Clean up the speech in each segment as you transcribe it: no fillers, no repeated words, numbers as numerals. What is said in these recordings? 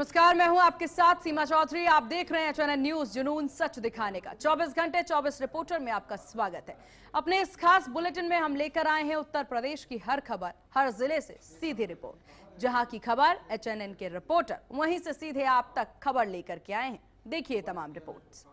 नमस्कार, मैं हूं आपके साथ सीमा चौधरी। आप देख रहे हैं चैनल न्यूज, जुनून सच दिखाने का। 24 घंटे 24 रिपोर्टर में आपका स्वागत है। अपने इस खास बुलेटिन में हम लेकर आए हैं उत्तर प्रदेश की हर खबर, हर जिले से सीधी रिपोर्ट। जहां की खबर HNN के रिपोर्टर वहीं से सीधे आप तक खबर लेकर के आए हैं। देखिए तमाम रिपोर्ट्स।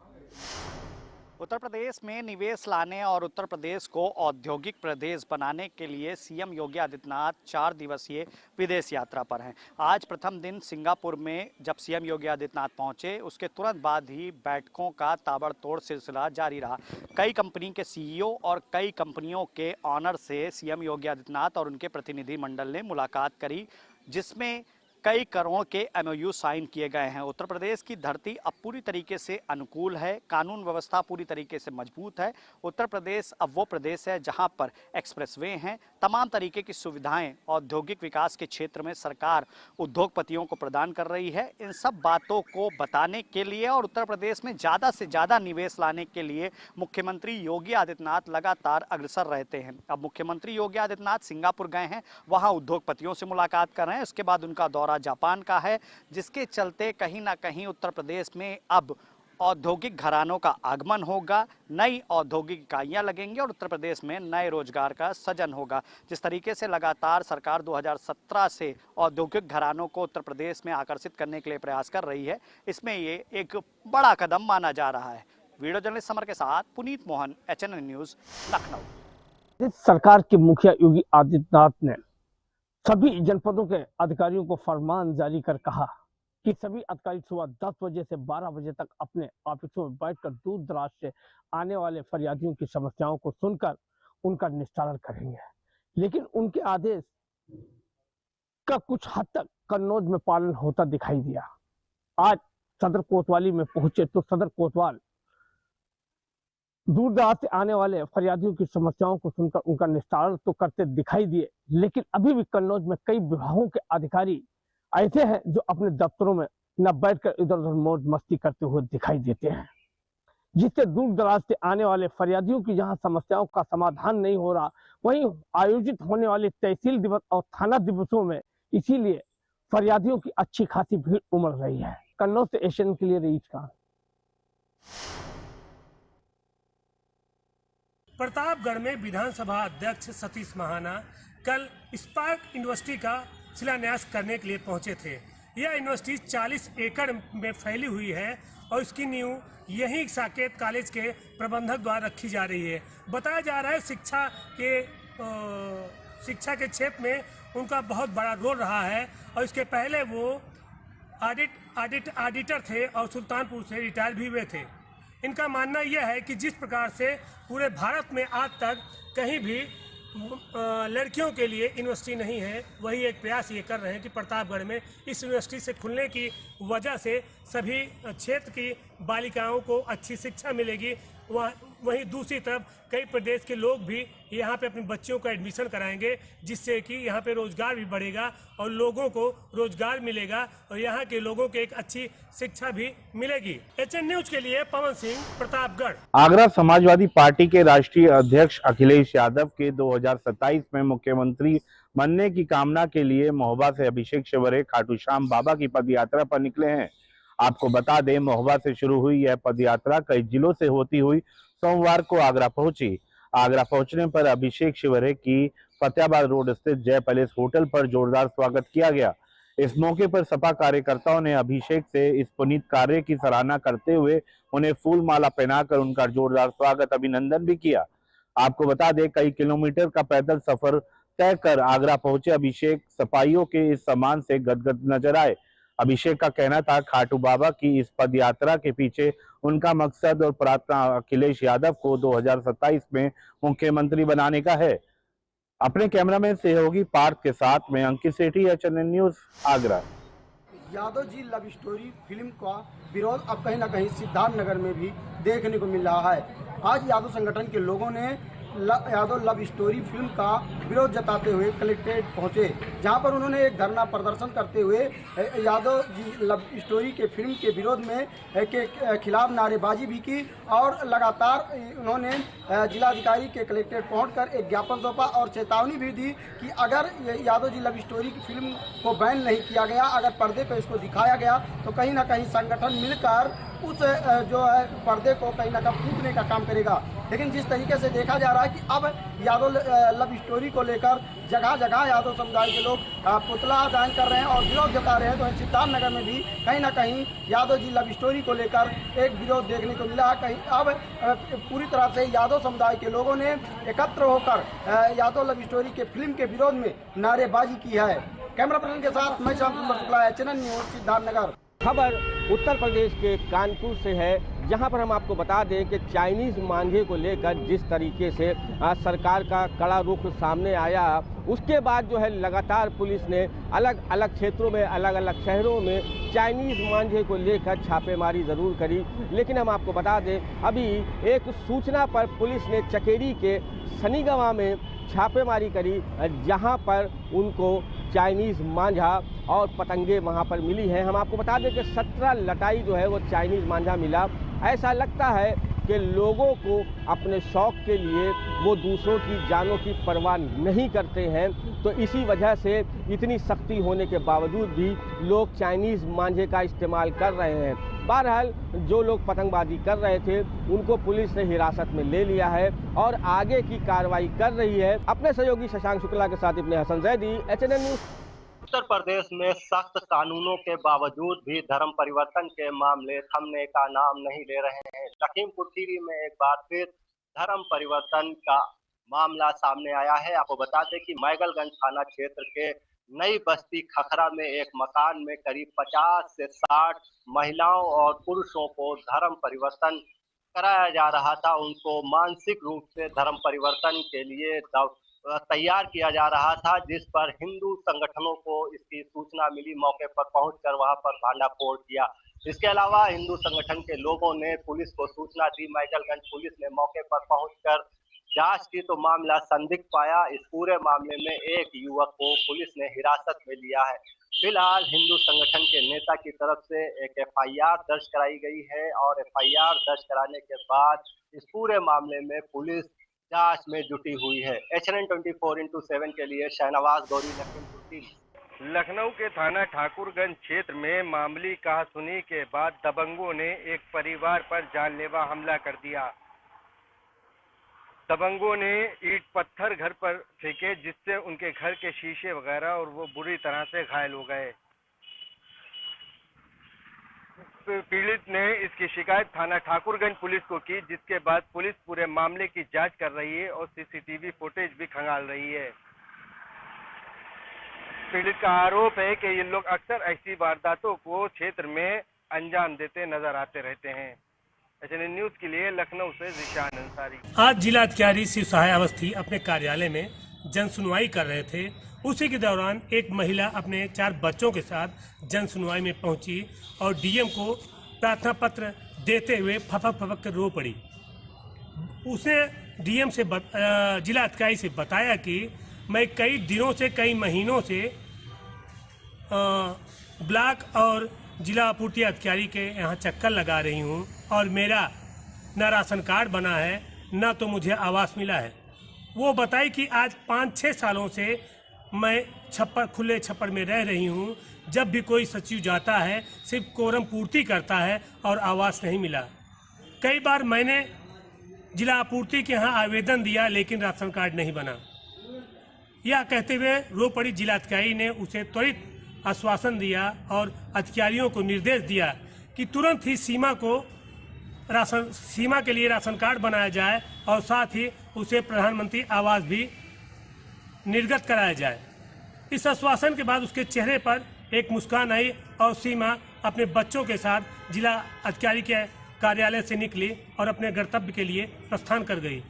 उत्तर प्रदेश में निवेश लाने और उत्तर प्रदेश को औद्योगिक प्रदेश बनाने के लिए सीएम योगी आदित्यनाथ 4 दिवसीय विदेश यात्रा पर हैं। आज प्रथम दिन सिंगापुर में जब सीएम योगी आदित्यनाथ पहुंचे, उसके तुरंत बाद ही बैठकों का ताबड़तोड़ सिलसिला जारी रहा। कई कंपनी के CEO और कई कंपनियों के ऑनर से सीएम योगी आदित्यनाथ और उनके प्रतिनिधिमंडल ने मुलाकात करी, जिसमें कई करोड़ के MOU साइन किए गए हैं। उत्तर प्रदेश की धरती अब पूरी तरीके से अनुकूल है, कानून व्यवस्था पूरी तरीके से मजबूत है। उत्तर प्रदेश अब वो प्रदेश है जहां पर एक्सप्रेसवे हैं, तमाम तरीके की सुविधाएं औद्योगिक विकास के क्षेत्र में सरकार उद्योगपतियों को प्रदान कर रही है। इन सब बातों को बताने के लिए और उत्तर प्रदेश में ज़्यादा से ज़्यादा निवेश लाने के लिए मुख्यमंत्री योगी आदित्यनाथ लगातार अग्रसर रहते हैं। अब मुख्यमंत्री योगी आदित्यनाथ सिंगापुर गए हैं, वहाँ उद्योगपतियों से मुलाकात कर रहे हैं। उसके बाद उनका दौरा जापान का है, जिसके चलते कहीं ना कहीं उत्तर प्रदेश में अब औद्योगिक घरानों का आगमन होगा, नई औद्योगिक इकाइयां लगेंगी और उत्तर प्रदेश में नए रोजगार का सृजन होगा। जिस तरीके से लगातार सरकार 2017 से औद्योगिक घरानों को उत्तर प्रदेश में आकर्षित करने के लिए प्रयास कर रही है, इसमें ये एक बड़ा कदम माना जा रहा है। वीडियो जर्नलिस्ट समर के साथ पुनीत मोहन, HNN न्यूज, लखनऊ। सरकार के मुखिया योगी आदित्यनाथ ने सभी जनपदों के अधिकारियों को फरमान जारी कर कहा कि सभी अधिकारी सुबह 10 बजे से 12 बजे तक अपने ऑफिसों में बैठकर दूर दराज से आने वाले फरियादियों की समस्याओं को सुनकर उनका निस्तारण करेंगे। लेकिन उनके आदेश का कुछ हद तक कन्नौज में पालन होता दिखाई दिया। आज सदर कोतवाली में पहुंचे तो सदर कोतवाल दूर दराज से आने वाले फरियादियों की समस्याओं को सुनकर उनका निस्तारण तो करते दिखाई दिए, लेकिन अभी भी कन्नौज में कई विभागों के अधिकारी ऐसे हैं जो अपने दफ्तरों में न बैठकर इधर उधर मौज मस्ती करते हुए दिखाई देते हैं, जिससे दूर दराज से आने वाले फरियादियों की जहां समस्याओं का समाधान नहीं हो रहा, वहीं आयोजित होने वाले तहसील दिवस और थाना दिवसों में इसीलिए फरियादियों की अच्छी खासी भीड़ उमड़ रही है। कन्नौज से HNN के लिए रईस खान। प्रतापगढ़ में विधानसभा अध्यक्ष सतीश महाना कल स्पार्क यूनिवर्सिटी का शिलान्यास करने के लिए पहुंचे थे। यह यूनिवर्सिटी 40 एकड़ में फैली हुई है और इसकी नींव यहीं साकेत कॉलेज के प्रबंधक द्वारा रखी जा रही है। बताया जा रहा है शिक्षा के क्षेत्र में उनका बहुत बड़ा रोल रहा है और इसके पहले वो ऑडिटर थे और सुल्तानपुर से रिटायर भी हुए थे। इनका मानना यह है कि जिस प्रकार से पूरे भारत में आज तक कहीं भी लड़कियों के लिए यूनिवर्सिटी नहीं है, वही एक प्रयास ये कर रहे हैं कि प्रतापगढ़ में इस यूनिवर्सिटी से खुलने की वजह से सभी क्षेत्र की बालिकाओं को अच्छी शिक्षा मिलेगी। वहीं दूसरी तरफ कई प्रदेश के लोग भी यहाँ पे अपने बच्चों का एडमिशन कराएंगे, जिससे कि यहाँ पे रोजगार भी बढ़ेगा और लोगों को रोजगार मिलेगा और यहाँ के लोगों को एक अच्छी शिक्षा भी मिलेगी। HN न्यूज के लिए पवन सिंह, प्रतापगढ़। आगरा समाजवादी पार्टी के राष्ट्रीय अध्यक्ष अखिलेश यादव के 2027 में मुख्यमंत्री बनने की कामना के लिए महोबा से अभिषेक शिवरे खाटू श्याम बाबा की पद यात्रा पर निकले हैं। आपको बता दें, महोबा से शुरू हुई यह पद यात्रा कई जिलों से होती हुई सोमवार को आगरा पहुंची। आगरा पहुंचने पर अभिषेक शिवरे की फतेहाबाद रोड स्थित जय पैलेस होटल पर जोरदार स्वागत किया गया। इस मौके पर सपा कार्यकर्ताओं ने अभिषेक से इस पुनीत कार्य की सराहना करते हुए उन्हें फूल माला पहनाकर उनका जोरदार स्वागत अभिनंदन भी किया। आपको बता दें, कई किलोमीटर का पैदल सफर तय कर आगरा पहुंचे अभिषेक सफाइयों के इस सम्मान से गदगद नजर आए। अभिषेक का कहना था, खाटू बाबा की इस पद यात्रा के पीछे उनका मकसद और प्रार्थना अखिलेश यादव को 2027 में मुख्यमंत्री बनाने का है। अपने कैमरामैन सहयोगी पार्थ के साथ में अंकित सेठी, HNN news, Agra. Yadav ji love story film का विरोध अब कहीं ना कहीं सिद्धार्थनगर में भी देखने को मिल रहा है। आज यादव संगठन के लोगों ने यादव लव स्टोरी फिल्म का विरोध जताते हुए कलेक्ट्रेट पहुंचे, जहां पर उन्होंने एक धरना प्रदर्शन करते हुए यादव जी लव स्टोरी के फिल्म के विरोध में के खिलाफ नारेबाजी भी की और लगातार उन्होंने जिलाधिकारी के कलेक्ट्रेट पहुंचकर एक ज्ञापन सौंपा और चेतावनी भी दी कि अगर यादव जी लव स्टोरी की फिल्म को बैन नहीं किया गया, अगर पर्दे पर इसको दिखाया गया तो कहीं ना कहीं संगठन मिलकर उस जो है पर्दे को कहीं ना कहीं फूकने का काम करेगा। लेकिन जिस तरीके से देखा जा रहा है कि अब यादव लव स्टोरी को लेकर जगह जगह यादव समुदाय के लोग पुतला दान कर रहे हैं और विरोध जता रहे हैं, तो सिद्धार्थनगर में भी कहीं ना कहीं यादव जी लव स्टोरी को लेकर एक विरोध देखने को मिला। कहीं अब पूरी तरह से यादव समुदाय के लोगों ने एकत्र होकर यादव लव स्टोरी के फिल्म के विरोध में नारेबाजी की है। कैमरा पर्सन के साथ मैं श्याम सुंदर शुक्ला, चैनल न्यूज़, सिद्धार्थनगर। खबर उत्तर प्रदेश के कानपुर से है, जहां पर हम आपको बता दें कि चाइनीज मांझे को लेकर जिस तरीके से सरकार का कड़ा रुख सामने आया, उसके बाद जो है लगातार पुलिस ने अलग अलग क्षेत्रों में, अलग अलग शहरों में चाइनीज मांझे को लेकर छापेमारी ज़रूर करी। लेकिन हम आपको बता दें, अभी एक सूचना पर पुलिस ने चकेरी के सनीगवा में छापेमारी करी, जहां पर उनको चाइनीज़ मांझा और पतंगे वहां पर मिली हैं। हम आपको बता दें कि 17 लटाई जो है वो चाइनीज़ मांझा मिला। ऐसा लगता है कि लोगों को अपने शौक के लिए वो दूसरों की जानों की परवाह नहीं करते हैं, तो इसी वजह से इतनी सख्ती होने के बावजूद भी लोग चाइनीज़ मांझे का इस्तेमाल कर रहे हैं। बहरहाल जो लोग पतंगबाजी कर रहे थे उनको पुलिस ने हिरासत में ले लिया है और आगे की कार्रवाई कर रही है। अपने सहयोगी शशांक शुक्ला के साथ इब्ने हसन जैदी, एचएनएन न्यूज़। उत्तर प्रदेश में सख्त कानूनों के बावजूद भी धर्म परिवर्तन के मामले थमने का नाम नहीं ले रहे हैं। लखीमपुर खीरी में एक बार फिर धर्म परिवर्तन का मामला सामने आया है। आपको बता दें कि मैगलगंज थाना क्षेत्र के नई बस्ती खखरा में एक मकान में करीब 50 से 60 महिलाओं और पुरुषों को धर्म परिवर्तन कराया जा रहा था। उनको मानसिक रूप से धर्म परिवर्तन के लिए तैयार किया जा रहा था, जिस पर हिंदू संगठनों को इसकी सूचना मिली। मौके पर पहुंचकर वहां पर भांडाफोड़ किया। इसके अलावा हिंदू संगठन के लोगों ने पुलिस को सूचना दी। मैगलगंज पुलिस ने मौके पर पहुंचकर जांच की तो मामला संदिग्ध पाया। इस पूरे मामले में एक युवक को पुलिस ने हिरासत में लिया है। फिलहाल हिंदू संगठन के नेता की तरफ से एक एफआईआर दर्ज कराई गई है और एफआईआर दर्ज कराने के बाद इस पूरे मामले में पुलिस जांच में जुटी हुई है। एचएनएन 24x7 के लिए शहनवाज गौरी, लखीमपुर खीरी। लखनऊ के थाना ठाकुरगंज क्षेत्र में मामूली कहासुनी के बाद दबंगों ने एक परिवार पर जानलेवा हमला कर दिया। दबंगों ने ईंट पत्थर घर पर फेंके, जिससे उनके घर के शीशे वगैरह और वो बुरी तरह से घायल हो गए। पीड़ित ने इसकी शिकायत थाना ठाकुरगंज पुलिस को की, जिसके बाद पुलिस पूरे मामले की जांच कर रही है और सीसीटीवी फुटेज भी खंगाल रही है। पीड़ित का आरोप है कि ये लोग अक्सर ऐसी वारदातों को क्षेत्र में अंजाम देते नजर आते रहते हैं। एचएनएन न्यूज़ के लिए लखनऊ से जिशान अंसारी। आज जिलाधिकारी शिव सहाय अवस्थी अपने कार्यालय में जन सुनवाई कर रहे थे। उसी के दौरान एक महिला अपने 4 बच्चों के साथ जन सुनवाई में पहुंची और डीएम को प्रार्थना पत्र देते हुए फपक फपक कर रो पड़ी। उसने डीएम से जिलाधिकारी से बताया कि मैं कई दिनों से, कई महीनों से ब्लॉक और जिला आपूर्ति अधिकारी के यहाँ चक्कर लगा रही हूँ और मेरा न राशन कार्ड बना है, न तो मुझे आवास मिला है। वो बताई कि आज 5-6 सालों से मैं खुले छप्पर में रह रही हूँ। जब भी कोई सचिव जाता है सिर्फ कोरम पूर्ति करता है और आवास नहीं मिला। कई बार मैंने जिला आपूर्ति के यहाँ आवेदन दिया, लेकिन राशन कार्ड नहीं बना। यह कहते हुए रो पड़ी। जिलाधिकारी ने उसे त्वरित आश्वासन दिया और अधिकारियों को निर्देश दिया कि तुरंत ही सीमा के लिए राशन कार्ड बनाया जाए और साथ ही उसे प्रधानमंत्री आवास भी निर्गत कराया जाए। इस आश्वासन के बाद उसके चेहरे पर एक मुस्कान आई और सीमा अपने बच्चों के साथ जिला अधिकारी के कार्यालय से निकली और अपने गंतव्य के लिए प्रस्थान कर गई।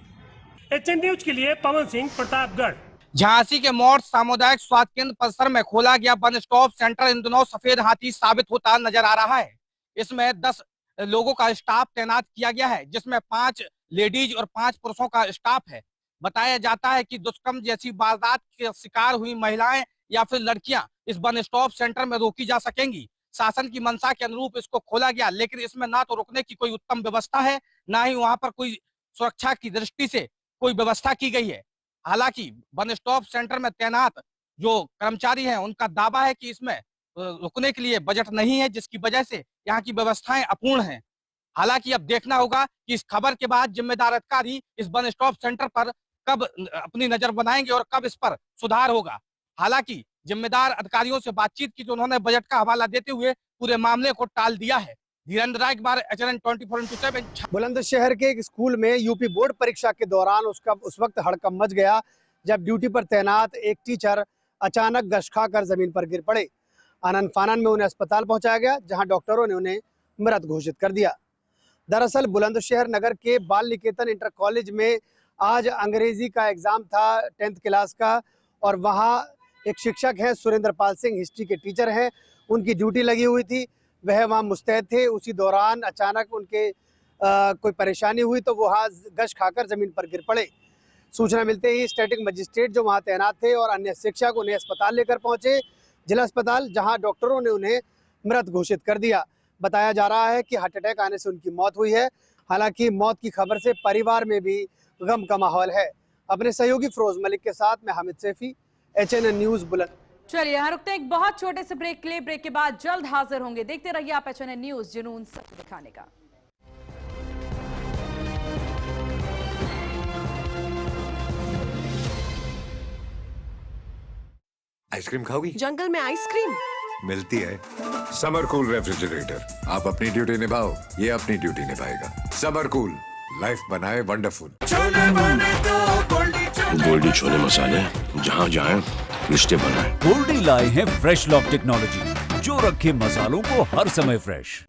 एचएन न्यूज के लिए पवन सिंह, प्रतापगढ़। झांसी के मोड़ सामुदायिक स्वास्थ्य केंद्र परिसर में खोला गया वन स्टॉप सेंटर इन दिनों सफेद हाथी साबित होता नजर आ रहा है। इसमें 10 लोगों का स्टाफ तैनात किया गया है, जिसमें 5 लेडीज और 5 पुरुषों का स्टाफ है। बताया जाता है कि दुष्कर्म जैसी वारदात के शिकार हुई महिलाएं या फिर लड़कियां इस वन स्टॉप सेंटर में रोकी जा सकेंगी। शासन की मंशा के अनुरूप इसको खोला गया, लेकिन इसमें ना तो रुकने की कोई उत्तम व्यवस्था है, ना ही वहां पर कोई सुरक्षा की दृष्टि से कोई व्यवस्था की गई है। हालांकि वन स्टॉप सेंटर में तैनात जो कर्मचारी हैं उनका दावा है कि इसमें रुकने के लिए बजट नहीं है, जिसकी वजह से यहाँ की व्यवस्थाएं अपूर्ण हैं। हालांकि अब देखना होगा कि इस खबर के बाद जिम्मेदार अधिकारी इस वन स्टॉप सेंटर पर कब अपनी नजर बनाएंगे और कब इस पर सुधार होगा। हालांकि जिम्मेदार अधिकारियों से बातचीत की तो उन्होंने बजट का हवाला देते हुए पूरे मामले को टाल दिया है। धीरेन्द्र राय के बारे HNN 24/7। बुलंदशहर के एक स्कूल में यूपी बोर्ड परीक्षा के दौरान उस वक्त हड़कंप मच गया जब ड्यूटी पर तैनात एक टीचर अचानक गश्त खाकर जमीन पर गिर पड़े। आनन फानन में उन्हें अस्पताल पहुंचाया गया, जहां डॉक्टरों ने उन्हें मृत घोषित कर दिया। दरअसल बुलंदशहर नगर के बाल निकेतन इंटर कॉलेज में आज अंग्रेजी का एग्जाम था 10th क्लास का, और वहां एक शिक्षक हैं सुरेंद्र पाल सिंह, हिस्ट्री के टीचर हैं, उनकी ड्यूटी लगी हुई थी। वह वहां मुस्तैद थे। उसी दौरान अचानक उनके कोई परेशानी हुई तो वो वहाँ गश्त खाकर जमीन पर गिर पड़े। सूचना मिलते ही स्टैटिक मजिस्ट्रेट जो वहाँ तैनात थे और अन्य शिक्षक उन्हें अस्पताल लेकर पहुंचे, जिला अस्पताल, जहां डॉक्टरों ने उन्हें मृत घोषित कर दिया। बताया जा रहा है कि हार्ट अटैक आने से उनकी मौत हुई है। हालांकि मौत की खबर से परिवार में भी गम का माहौल है। अपने सहयोगी फिरोज मलिक के साथ मैं हामिद सैफी, HNN न्यूज बुलंद। चलिए यहाँ रुकते हैं एक बहुत छोटे से ब्रेक के लिए। ब्रेक के बाद जल्द हाजिर होंगे। देखते रहिए आप HNN न्यूज, जुनून सच दिखाने का। आइसक्रीम खाओगी? जंगल में आइसक्रीम मिलती है। समर कूल रेफ्रिजरेटर, आप अपनी ड्यूटी निभाओ, ये अपनी ड्यूटी निभाएगा। समर कूल, लाइफ बनाए वंडरफुल। गोल्डी छोले मसाले, जहाँ जाए रिश्ते बनाए। गोल्डी लाए हैं फ्रेश लॉक टेक्नोलॉजी, जो रखे मसालों को हर समय फ्रेश।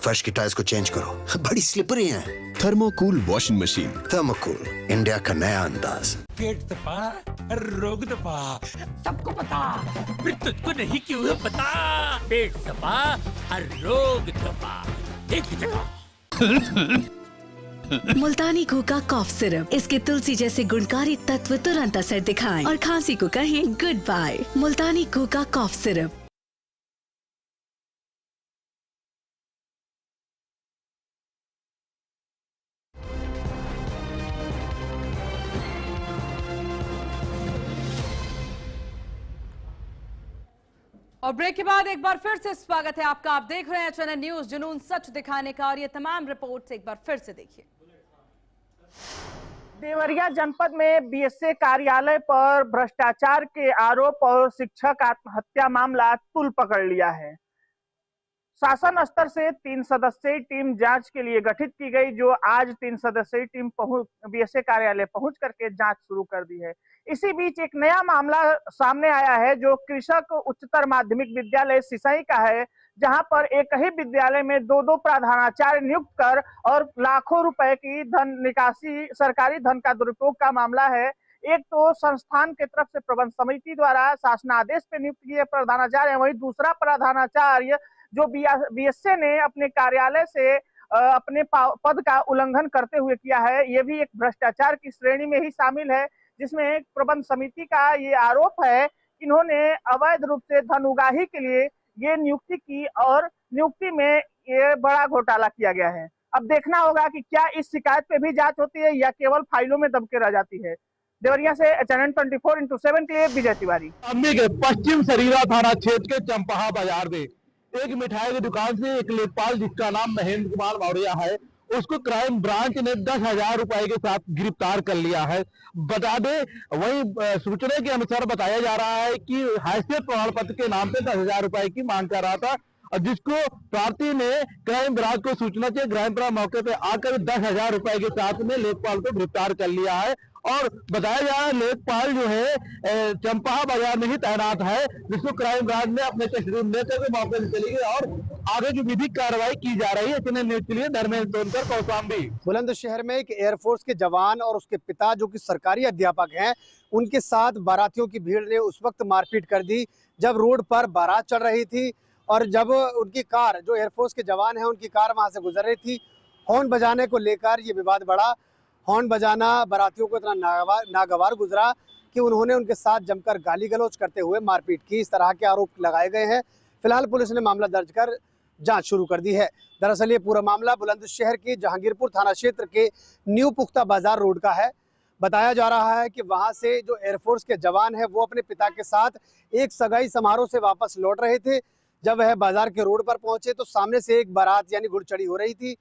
फर्श की टाइल्स को चेंज करो, बड़ी स्लिपरी हैं। थर्मोकूल वॉशिंग मशीन। थर्मोकूल, इंडिया का नया अंदाज। पेट दबा, रोग दबा, सबको पता, फिर तुझको नहीं क्यों पता? पेट दबा, रोग दबा, एक ही जगह। मुल्तानी घोका कॉफ सिरप, इसके तुलसी जैसे गुणकारी तत्व तुरंत असर दिखाएं और खांसी को कहें गुड बाय। मुल्तानी घोका कॉफ सिरप। और ब्रेक के बाद एक बार फिर से स्वागत है आपका। आप देख रहे हैं HNN न्यूज, जुनून सच दिखाने का, और ये तमाम रिपोर्ट्स एक बार फिर से देखिए। देवरिया जनपद में BSA कार्यालय पर भ्रष्टाचार के आरोप और शिक्षक आत्महत्या मामला तूल पकड़ लिया है। शासन स्तर से 3 सदस्यीय टीम जांच के लिए गठित की गई, जो आज 3 सदस्यीय टीम BSA कार्यालय पहुंच करके जांच शुरू कर दी है। इसी बीच एक नया मामला सामने आया है, जो कृषक उच्चतर माध्यमिक विद्यालय सिसई का है, जहां पर एक ही विद्यालय में 2 प्रधानाचार्य नियुक्त कर और लाखों रुपए की धन निकासी, सरकारी धन का दुरुपयोग का मामला है। एक तो संस्थान के तरफ से प्रबंध समिति द्वारा शासनादेश पे नियुक्त किए प्रधानाचार्य, वहीं दूसरा प्रधानाचार्य जो BSA ने अपने कार्यालय से अपने पद का उल्लंघन करते हुए किया है, ये भी एक भ्रष्टाचार की श्रेणी में ही शामिल है, जिसमें प्रबंध समिति का ये आरोप है कि इन्होंने अवैध रूप से धन उगाही के लिए ये नियुक्ति की और नियुक्ति में ये बड़ा घोटाला किया गया है। अब देखना होगा कि क्या इस शिकायत पे भी जांच होती है या केवल फाइलों में दब के रह जाती है। देवरिया से HNN 24/7 के लिए विजय तिवारी। अम्मी के पश्चिम सरीरा थाना क्षेत्र के चंपहा बाजार में एक मिठाई की दुकान से एक लेखपाल, जिसका नाम महेंद्र कुमार मौर्य है, उसको क्राइम ब्रांच ने 10,000 रुपए के साथ गिरफ्तार कर लिया है। बता दें, वहीं सूचना के अनुसार बताया जा रहा है कि हैसियत प्रमाण पत्र के नाम पे 10,000 रुपए की मांग कर रहा था, और जिसको प्रार्थी ने क्राइम ब्रांच को सूचना से क्राइम ब्रांच मौके पे आकर 10,000 रुपए के साथ में लेखपाल को गिरफ्तार कर लिया है। और बताया जा रहा है लेखपाल जो है चंपहा बाजार में ही तैनात है, जिसको क्राइम ब्रांच ने अपने कस्टडी में लेकर के मौके से चली गई और आगे की विधिक कार्रवाई की जा रही है। HNN न्यूज के लिए धर्मेंद्र सोनकर, कौशाम्बी। बुलंदशहर में एक एयरफोर्स के जवान और उसके पिता, जो कि सरकारी अध्यापक हैं, उनके साथ बारातियों की भीड़ ने उस वक्त मारपीट कर दी जब रोड पर बारात चल रही थी, और जब उनकी कार, जो एयरफोर्स के जवान हैं, उनकी कार वहां से गुजर रही थी, हॉर्न बजाने को लेकर ये विवाद बढ़ा। हॉर्न बजाना बारातियों को इतना नागवार गुजरा कि उन्होंने उनके साथ जमकर गाली गलौज करते हुए मारपीट की। इस तरह के आरोप लगाए गए हैं। फिलहाल पुलिस ने मामला दर्ज कर जांच शुरू कर दी है। दरअसल ये पूरा मामला बुलंदशहर के जहांगीरपुर थाना क्षेत्र के न्यू पुख्ता बाजार रोड का है। बताया जा रहा है कि वहां से जो एयरफोर्स के जवान हैं वो अपने पिता के साथ एक सगाई समारोह से वापस लौट रहे थे। जब वह बाजार के रोड पर पहुंचे तो सामने से एक बारात यानी घुड़चढ़ी हो रही थी।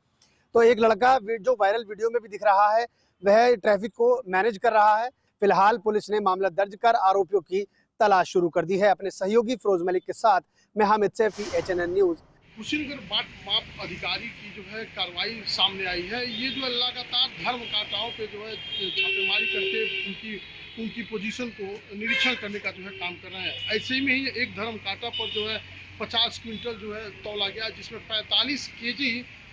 तो एक लड़का जो वायरल वीडियो में भी दिख रहा है वह ट्रैफिक को मैनेज कर रहा है। फिलहाल पुलिस ने मामला दर्ज कर आरोपियों की तलाश शुरू कर दी है। अपने सहयोगी फिरोज मलिक के साथ मैं हामिद सैफी, HNN न्यूज। कुशीनगर बाट माप अधिकारी की जो है कार्रवाई सामने आई है। ये जो है लगातार धर्म कांटाओं पे जो है छापेमारी करके उनकी पोजीशन को निरीक्षण करने का जो है काम कर रहे हैं। ऐसे ही में ही एक धर्म कांटा पर जो है 50 क्विंटल जो है तौला गया, जिसमें 45 केजी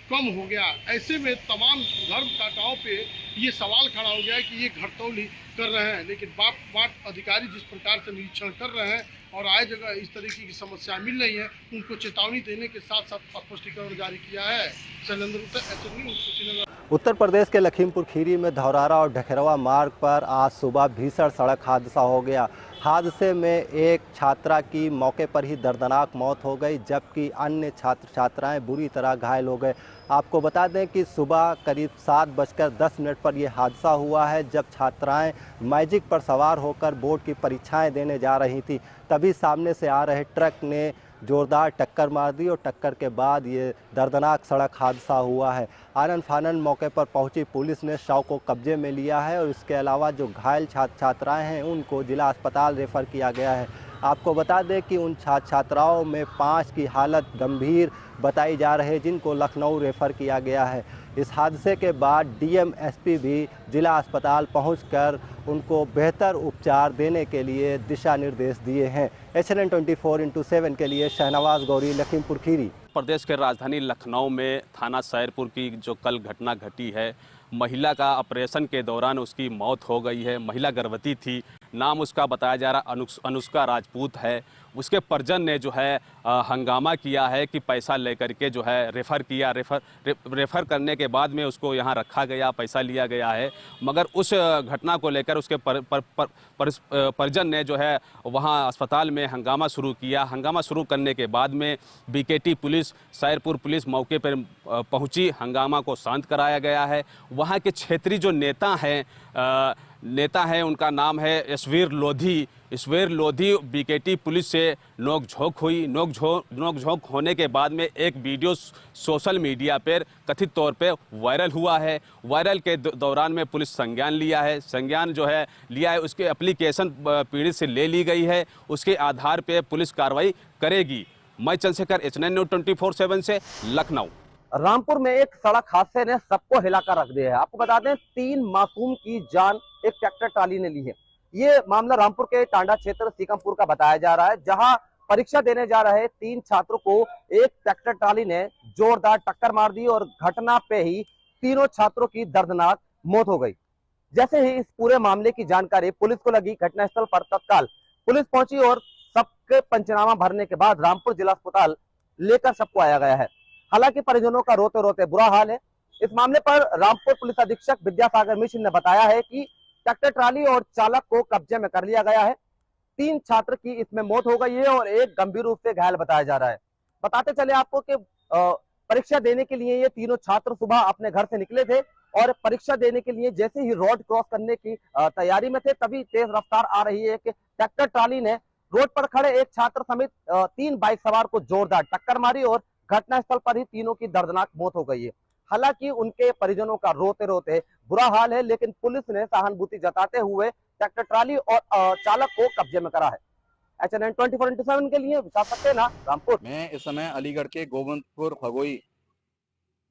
कम हो गया। ऐसे में तमाम धर्म कांटाओं पे ये सवाल खड़ा हो गया है कि ये घटतौली कर रहे हैं, लेकिन बाट अधिकारी जिस प्रकार से निरीक्षण कर रहे हैं और आए जगह इस तरीके की समस्या मिल रही है, उनको चेतावनी देने के साथ साथ स्पष्टीकरण जारी किया है। उत्तर प्रदेश के लखीमपुर खीरी में धौरारा और ढकेरवा मार्ग पर आज सुबह भीषण सड़क हादसा हो गया। हादसे में एक छात्रा की मौके पर ही दर्दनाक मौत हो गई, जबकि अन्य छात्र छात्राएं बुरी तरह घायल हो गए। आपको बता दें कि सुबह करीब 7:10 पर यह हादसा हुआ है, जब छात्राएं मैजिक पर सवार होकर बोर्ड की परीक्षाएं देने जा रही थी। तभी सामने से आ रहे ट्रक ने जोरदार टक्कर मार दी और टक्कर के बाद ये दर्दनाक सड़क हादसा हुआ है। आनन फानन मौके पर पहुंची पुलिस ने शव को कब्जे में लिया है और इसके अलावा जो घायल छात्र छात्राएं हैं उनको जिला अस्पताल रेफर किया गया है। आपको बता दें कि उन छात्र छात्राओं में 5 की हालत गंभीर बताई जा रही है, जिनको लखनऊ रेफर किया गया है। इस हादसे के बाद DM SP भी जिला अस्पताल पहुंचकर उनको बेहतर उपचार देने के लिए दिशा निर्देश दिए हैं। HNN 24/7 के लिए शहनवाज गौरी, लखीमपुर खीरी। प्रदेश के राजधानी लखनऊ में थाना सैरपुर की जो कल घटना घटी है, महिला का ऑपरेशन के दौरान उसकी मौत हो गई है। महिला गर्भवती थी। नाम उसका बताया जा रहा अनुष्का राजपूत है। उसके परिजन ने जो है हंगामा किया है कि पैसा लेकर के जो है रेफ़र करने के बाद में उसको यहाँ रखा गया, पैसा लिया गया है। मगर उस घटना को लेकर उसके परिजन ने जो है वहाँ अस्पताल में हंगामा शुरू किया। हंगामा शुरू करने के बाद में BKT पुलिस, सैरपुर पुलिस मौके पर पहुँची। हंगामा को शांत कराया गया है। वहाँ के क्षेत्रीय जो नेता हैं उनका नाम है ईश्वर लोधी। ईश्वर लोधी BKT पुलिस से नोकझोंक हुई। नोकझोंक होने के बाद में एक वीडियो सोशल मीडिया पर कथित तौर पे वायरल हुआ है। वायरल के दौरान में पुलिस संज्ञान लिया है। उसके एप्लीकेशन पीड़ित से ले ली गई है। उसके आधार पे पुलिस कार्रवाई करेगी। मैं चंद्रशेखर, HNN न्यूज़ 24/7 से लखनऊ। रामपुर में एक सड़क हादसे ने सबको हिलाकर रख दिया है। आपको बता दें 3 मासूम की जान एक ट्रैक्टर ट्राली ने ली है। ये मामला रामपुर के टांडा क्षेत्र सीकमपुर का बताया जा रहा है, जहां परीक्षा देने जा रहे 3 छात्रों को एक ट्रैक्टर ट्राली ने जोरदार टक्कर मार दी और घटना पे ही तीनों छात्रों की दर्दनाक मौत हो गई। जैसे ही इस पूरे मामले की जानकारी पुलिस को लगी, घटनास्थल पर तत्काल पुलिस पहुंची और सबके पंचनामा भरने के बाद रामपुर जिला अस्पताल लेकर सबको आया गया है। हालांकि परिजनों का रोते रोते बुरा हाल है। इस मामले पर रामपुर पुलिस अधीक्षक विद्यासागर मिश्र ने बताया है कि ट्रैक्टर ट्राली और चालक को कब्जे में कर लिया गया है। 3 छात्र की इसमें मौत हो गई है और एक गंभीर रूप से घायल बताया जा रहा है। बताते चले आपको कि परीक्षा देने के लिए ये तीनों छात्र सुबह अपने घर से निकले थे और परीक्षा देने के लिए जैसे ही रोड क्रॉस करने की तैयारी में थे, तभी तेज रफ्तार आ रही है कि ट्रैक्टर ट्राली ने रोड पर खड़े एक छात्र समेत 3 बाइक सवार को जोरदार टक्कर मारी और घटनास्थल पर ही तीनों की दर्दनाक मौत हो गई है। हालांकि उनके परिजनों का रोते रोते बुरा हाल है, लेकिन पुलिस ने सहानुभूति जताते हुए ट्रैक्टर ट्राली और चालक को कब्जे में करा है। HNN 24/7 के लिए विकास सक्सेना, रामपुर। मैं इस समय अलीगढ़ के गोविंदपुर फगोई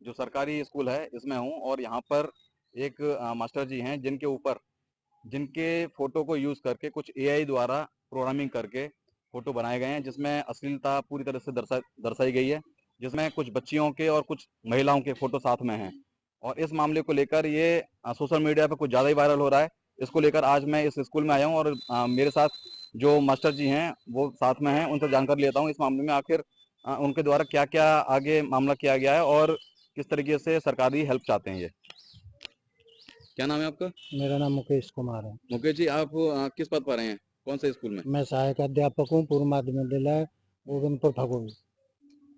जो सरकारी स्कूल है इसमें हूँ और यहाँ पर एक मास्टर जी हैं जिनके फोटो को यूज करके कुछ AI द्वारा प्रोग्रामिंग करके फोटो बनाए गए हैं, जिसमें अश्लीलता पूरी तरह से दर्शाई गई है, जिसमें कुछ बच्चियों के और कुछ महिलाओं के फोटो साथ में हैं। और इस मामले को लेकर ये सोशल मीडिया पर कुछ ज़्यादा ही वायरल हो रहा है। इसको लेकर आज मैं इस स्कूल में आया हूँ और मेरे साथ जो मास्टर जी हैं वो साथ में हैं, उनसे जानकारी लेता हूँ इस मामले में आखिर उनके द्वारा क्या क्या आगे मामला किया गया है और किस तरीके से सरकारी हेल्प चाहते हैं ये। क्या नाम है आपका? मेरा नाम मुकेश कुमार है। मुकेश जी, आप किस पद पर हैं, कौन से स्कूल में? मैं सहायक अध्यापक हूँ पूर्व माध्यमिक विद्यालय गोविंदपुर भगोई।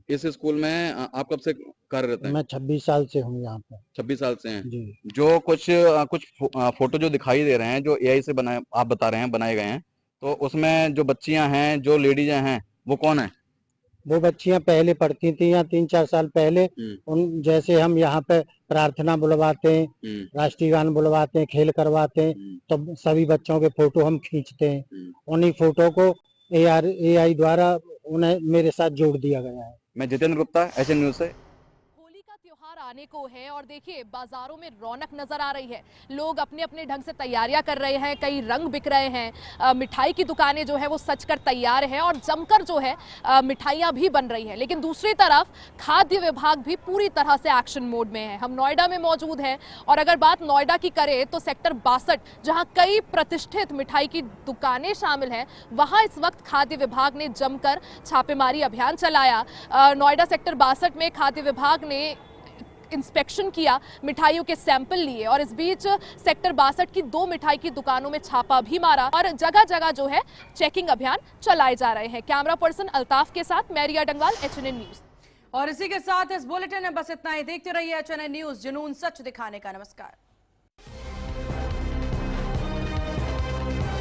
इस स्कूल में आप कब से कार्यरत हैं? मैं 26 साल से हूँ यहाँ पे। 26 साल से हैं जी। जो कुछ फोटो जो दिखाई दे रहे हैं, जो एआई से बनाए, आप बता रहे हैं बनाए गए हैं, तो उसमें जो बच्चियां हैं, जो लेडीज हैं, वो कौन है? वो बच्चियां पहले पढ़ती थी यहाँ 3-4 साल पहले। उन जैसे हम यहाँ पे प्रार्थना बुलवाते हैं, राष्ट्रीय गान बुलवाते हैं, खेल करवाते हैं, तो सभी बच्चों के फोटो हम खींचते हैं। उन्हीं फोटो को एआई द्वारा उन्हें मेरे साथ जोड़ दिया गया है। मैं जितेंद्र गुप्ता, एचएन न्यूज़ से। त्योहार आने को है और देखिए बाजारों में रौनक नजर आ रही है। लोग अपने अपने ढंग से तैयारियां कर रहे हैं, कई रंग बिक रहे हैं, मिठाई की दुकानें जो है वो सज कर तैयार है और जमकर जो है मिठाइयां भी बन रही हैं। लेकिन दूसरी तरफ खाद्य विभाग भी पूरी तरह से एक्शन मोड में है। हम नोएडा में मौजूद हैं और अगर बात नोएडा की करें तो सेक्टर 62 जहां कई प्रतिष्ठित मिठाई की दुकानें शामिल हैं, वहां इस वक्त खाद्य विभाग ने जमकर छापेमारी अभियान चलाया। नोएडा सेक्टर 62 में खाद्य विभाग ने इंस्पेक्शन किया, मिठाइयों के सैंपल लिए और इस बीच सेक्टर 62 की 2 मिठाई की दुकानों में छापा भी मारा और जगह जगह जो है चेकिंग अभियान चलाए जा रहे हैं। कैमरा पर्सन अल्ताफ के साथ मैरिया डंगवाल, एचएनएन न्यूज़। और इसी के साथ इस बुलेटिन में बस इतना ही। देखते रहिए एचएनएन न्यूज़, जुनून सच दिखाने का। नमस्कार।